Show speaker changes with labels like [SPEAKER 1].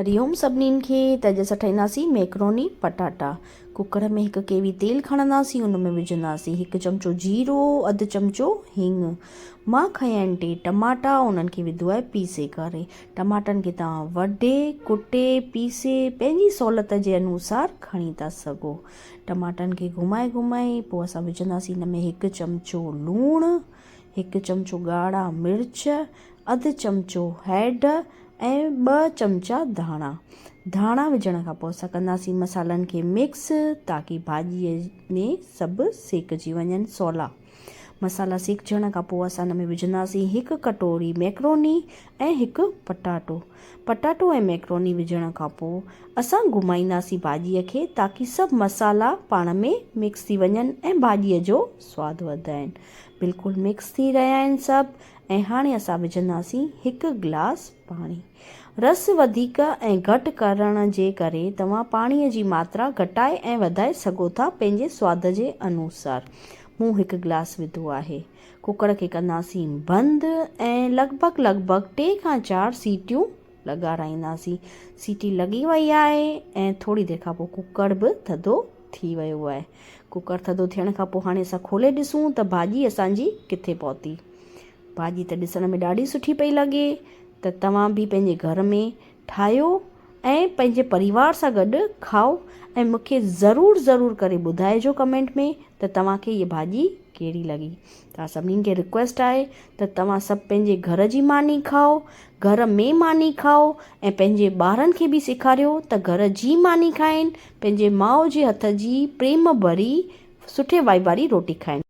[SPEAKER 1] हरिओम सभिनीनि खे। त अॼु असां ठाहींदासीं मैक्रोनी पटाटा। कुकर में हिकु केवी तेल खणंदासीं, उन में विझंदासीं 1 चमचो जीरो, अधु चमचो हींग। मां खयां आहिनि 2 टमाटा, उन्हनि खे विधो आहे पीसे करे। टमाटनि खे तव्हां वढे कुटे पीसे पंहिंजी सहूलियत जे अनुसार खणी था सघो। टमाटनि खे घुमाए पोइ असां विझंदासीं हिन में 1 चमचो लूणु, 1 चमचो ॻाढ़ा मिर्च, अधु चमचो हैड ऐं 2 चमचा धाणा विझण खां पोइ असां कंदासीं मसालनि खे मिक्स, ताकी भाॼीअ में सभु सेकजी वञनि सवला। मसाला सेकजण खां पोइ असां हिन में विझंदासीं 1 कटोरी मैक्रोनी ऐं 1 पटाटो ऐं मैक्रोनी विझण खां पोइ असां घुमाईंदासीं भाॼीअ खे, ताकी सभु मसाला पाण में मिक्स थी वञनि ऐं भाॼीअ जो सवादु वधाइनि। बिल्कुलु मिक्स थी रहिया आहिनि सभु। ऐं हाणे असां विझंदासीं 1 गिलास पाणी। रस वधीक ऐं घटि करण जे करे तव्हां पाणीअ जी मात्रा घटाए ऐं वधाए सघो था पंहिंजे सवाद जे अनुसार। मूं 1 गिलास विधो आहे। कुकर खे कंदासीं बंदि ऐं लॻभॻि 3 खां 4 सीटियूं लॻाराईंदासीं। सीटी लॻी वई आहे ऐं थोरी देरि खां पोइ कुकर बि थधो थी वियो आहे। कुकर थधो थियण खां पोइ हाणे असां खोले ॾिसूं त भाॼी असांजी किथे पहुती। भाॼी त ॾिसण में ॾाढी सुठी पई लॻे। त तव्हां बि पंहिंजे घर में ठाहियो ऐं पंहिंजे परिवार सां गॾु खाओ ऐं मूंखे ज़रूरु करे ॿुधाइजो कमेंट में त तव्हांखे ये भाॼी कहिड़ी लॻी। तव्हां सभिनीनि खे रिक्वेस्ट आहे त तव्हां सभु पंहिंजे घर जी मानी खाओ, घर में मानी खाओ ऐं पंहिंजे ॿारनि खे बि सेखारियो त घर जी मानी खाइनि, पंहिंजे माउ जे हथ जी प्रेम भरी सुठे वाई वारी रोटी खाइनि।